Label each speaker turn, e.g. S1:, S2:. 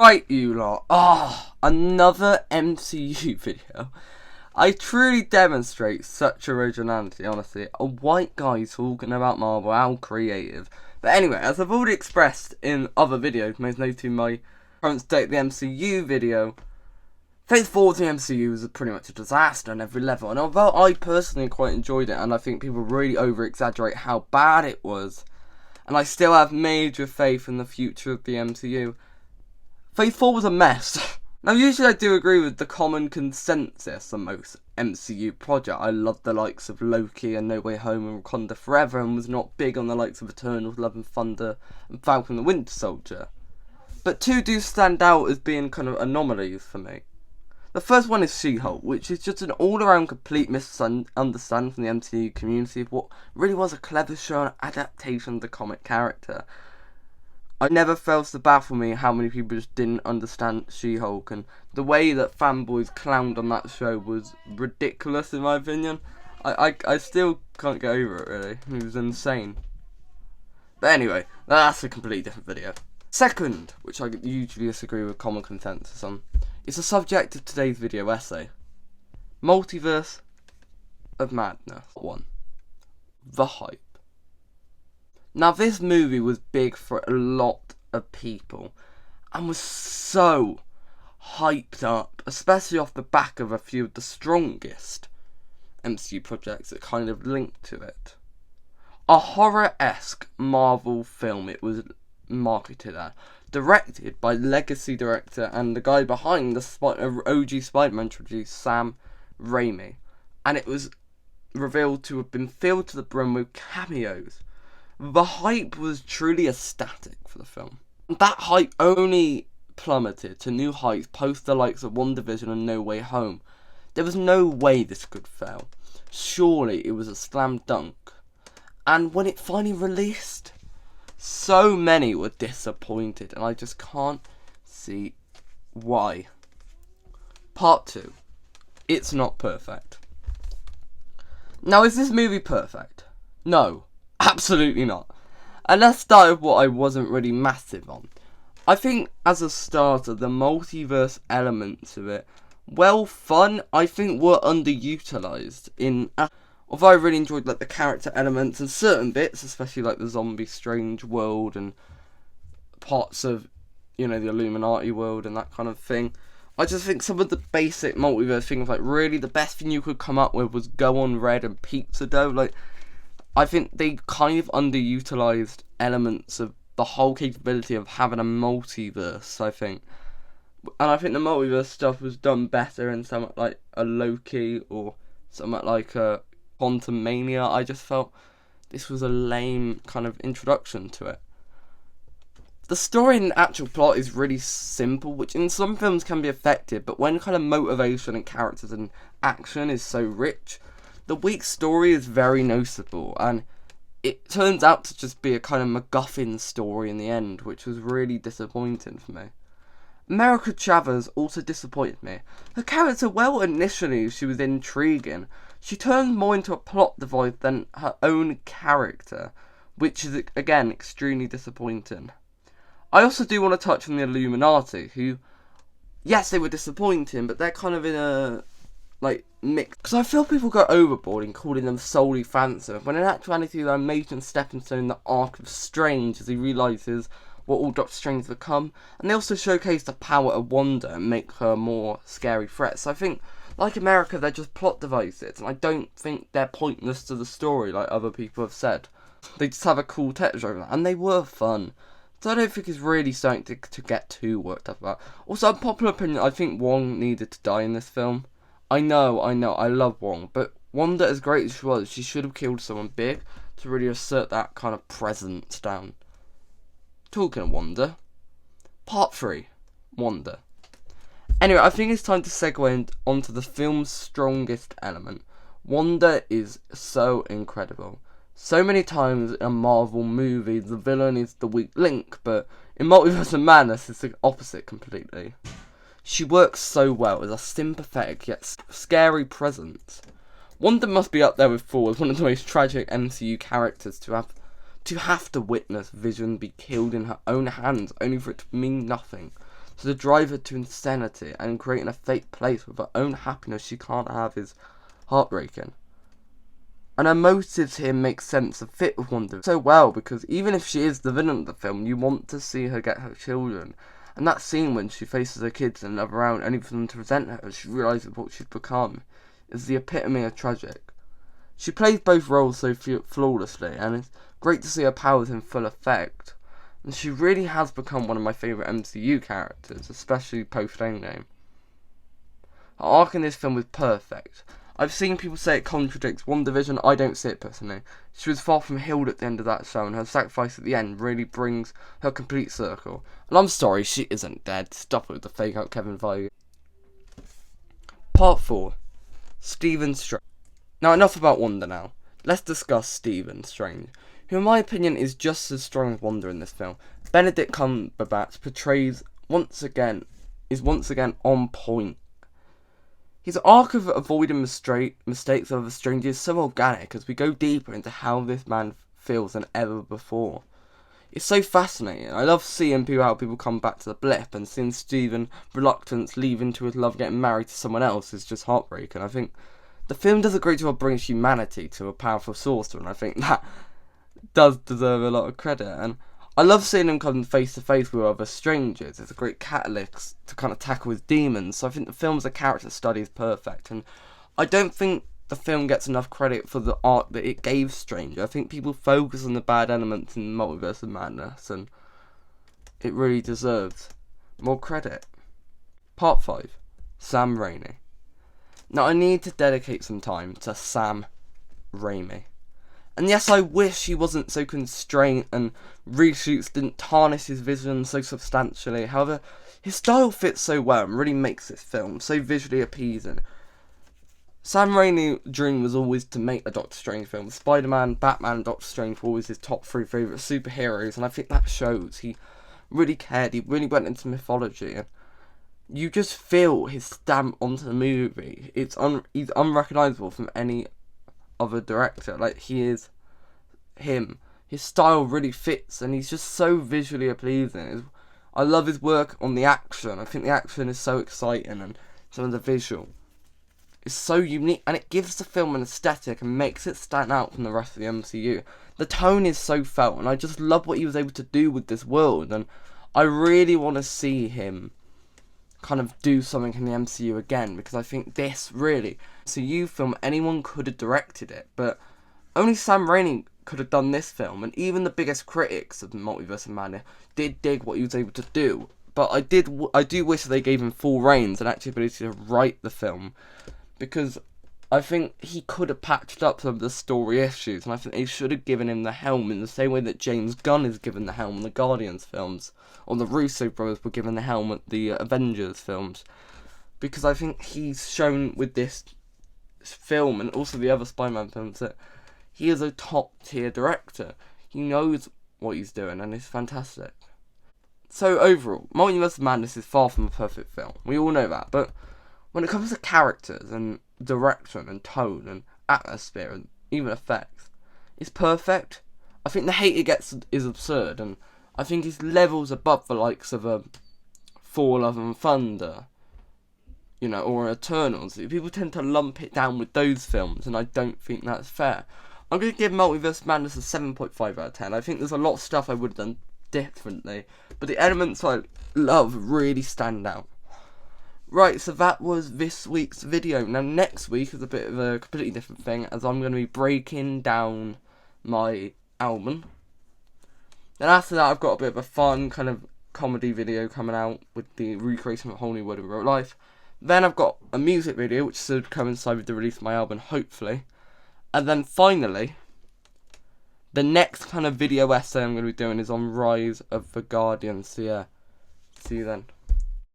S1: Right, you lot. Another MCU video. I truly demonstrate such originality, honestly. A white guy talking about Marvel, how creative. But anyway, as I've already expressed in other videos, most notably my current state of the MCU video, Phase 4 of the MCU was pretty much a disaster on every level. And although I personally quite enjoyed it, and I think people really over-exaggerate how bad it was, and I still have major faith in the future of the MCU, Phase 4 was a mess. Now, usually I do agree with the common consensus on most MCU projects. I loved the likes of Loki and No Way Home and Wakanda Forever, and was not big on the likes of Eternals, Love and Thunder and Falcon and the Winter Soldier. But two do stand out as being kind of anomalies for me. The first one is She-Hulk, which is just an all-around complete misunderstanding from the MCU community of what really was a clever show and adaptation of the comic character. I never fails to baffle me how many people just didn't understand She-Hulk, and the way that fanboys clowned on that show was ridiculous in my opinion. I still can't get over it really. It was insane. But anyway, that's a completely different video. Second, which I usually disagree with common consensus on, is the subject of today's video essay. Multiverse of Madness 1. The hype. Now, this movie was big for a lot of people and was so hyped up, especially off the back of a few of the strongest MCU projects that kind of linked to it. A horror-esque Marvel film it was marketed at, directed by legacy director and the guy behind the OG Spider-Man trilogy, Sam Raimi, and it was revealed to have been filled to the brim with cameos. The hype was truly ecstatic for the film. That hype only plummeted to new heights post the likes of WandaVision and No Way Home. There was no way this could fail. Surely it was a slam dunk. And when it finally released, so many were disappointed, and I just can't see why. Part 2. It's not perfect. Now, is this movie perfect? No. Absolutely not. And let's start with what I wasn't really massive on. I think as a starter, the multiverse elements of it, well, fun, I think were underutilized in. Although I really enjoyed like the character elements and certain bits, especially like the zombie strange world and parts of, the Illuminati world and that kind of thing. I just think some of the basic multiverse things, like really the best thing you could come up with was Go on Red and Pizza Dough. Like, I think they kind of underutilized elements of the whole capability of having a multiverse, I think. And I think the multiverse stuff was done better in something like a Loki or something like a Quantum Mania. I just felt this was a lame kind of introduction to it. The story and actual plot is really simple, which in some films can be effective, but when kind of motivation and characters and action is so rich, the weak story is very noticeable, and it turns out to just be a kind of MacGuffin story in the end, which was really disappointing for me. America Chavez also disappointed me. Her character, well, initially she was intriguing, she turned more into a plot device than her own character, which is, again, extremely disappointing. I also do want to touch on the Illuminati, who, yes, they were disappointing, but they're kind of in a mix. Because I feel people go overboard in calling them solely fanservice, when in actuality they're a major stepping stone in the arc of Strange as he realises what all Doctor Strange become. And they also showcase the power of Wanda and make her a more scary threat. So I think, like America, they're just plot devices, and I don't think they're pointless to the story like other people have said. They just have a cool texture over that, and they were fun. So I don't think it's really something to get too worked up about. Also, unpopular opinion, I think Wong needed to die in this film. I know, I love Wong, but Wanda, as great as she was, she should have killed someone big to really assert that kind of presence down. Talking of Wanda, Part 3, Wanda. Anyway, I think it's time to segue onto the film's strongest element. Wanda is so incredible. So many times in a Marvel movie, the villain is the weak link, but in Multiverse of Madness, it's the opposite completely. She works so well as a sympathetic yet scary presence. Wanda must be up there with Thor as one of the most tragic MCU characters to have to witness Vision be killed in her own hands, only for it to mean nothing. to drive her to insanity and creating a fake place with her own happiness she can't have is heartbreaking. And her motives here make sense and fit with Wonder so well, because even if she is the villain of the film, you want to see her get her children. And that scene when she faces her kids in another round, only for them to resent her as she realises what she's become, is the epitome of tragic. She plays both roles so flawlessly, and it's great to see her powers in full effect. And she really has become one of my favourite MCU characters, especially post-Endgame. Her arc in this film is perfect. I've seen people say it contradicts WandaVision. I don't see it personally. She was far from healed at the end of that show, and her sacrifice at the end really brings her complete circle. And I'm sorry, she isn't dead. Stop it with the fake out Kevin vibe. Part 4. Stephen Strange. Now enough about Wanda now. Let's discuss Stephen Strange, who in my opinion is just as strong as Wanda in this film. Benedict Cumberbatch portrays once again on point. His arc of avoiding mistakes of other strangers is so organic as we go deeper into how this man feels than ever before. It's so fascinating. I love seeing how people come back to the blip, and seeing Stephen reluctance leaving to his love getting married to someone else is just heartbreaking. I think the film does a great job bringing humanity to a powerful sorcerer, and I think that does deserve a lot of credit. And I love seeing him come face to face with other strangers. It's a great catalyst to kind of tackle his demons. So I think the film as a character study is perfect. And I don't think the film gets enough credit for the art that it gave Stranger. I think people focus on the bad elements in Multiverse of Madness, and it really deserves more credit. Part 5. Sam Raimi. Now I need to dedicate some time to Sam Raimi. And yes, I wish he wasn't so constrained and reshoots didn't tarnish his vision so substantially. However, his style fits so well and really makes this film so visually appeasing. Sam Raimi's dream was always to make a Doctor Strange film. Spider-Man, Batman and Doctor Strange were always his top 3 favourite superheroes, and I think that shows. He really cared, he really went into mythology, and you just feel his stamp onto the movie. He's unrecognisable from any other director. Like, he is him. His style really fits, and he's just so visually pleasing. I love his work on the action. I think the action is so exciting, and some of the visual is so unique, and it gives the film an aesthetic and makes it stand out from the rest of the MCU. The tone is so felt, and I just love what he was able to do with this world, and I really want to see him kind of do something in the MCU again, because I think this really MCU film, anyone could have directed it, but only Sam Raimi could have done this film, and even the biggest critics of Multiverse of Madness did dig what he was able to do. But I do wish they gave him full reins and actually ability to write the film, because I think he could have patched up some of the story issues, and I think they should have given him the helm in the same way that James Gunn is given the helm in the Guardians films, or the Russo brothers were given the helm at the Avengers films, because I think he's shown with this film and also the other Spider-Man films that he is a top tier director. He knows what he's doing, and it's fantastic. So overall, Multiverse of Madness is far from a perfect film. We all know that, but when it comes to characters and direction and tone and atmosphere and even effects, it's perfect. I think the hate it gets is absurd, and I think it's levels above the likes of Thor: Love and Thunder, or Eternals. People tend to lump it down with those films, and I don't think that's fair. I'm going to give Multiverse of Madness a 7.5 out of 10. I think there's a lot of stuff I would have done differently, but the elements I love really stand out. Right, so that was this week's video. Now next week is a bit of a completely different thing, as I'm going to be breaking down my album. Then after that I've got a bit of a fun kind of comedy video coming out with the recreation of a whole new world in real life. Then I've got a music video which should coincide with the release of my album, hopefully. And then finally, the next kind of video essay I'm going to be doing is on Rise of the Guardians. So yeah, see you then.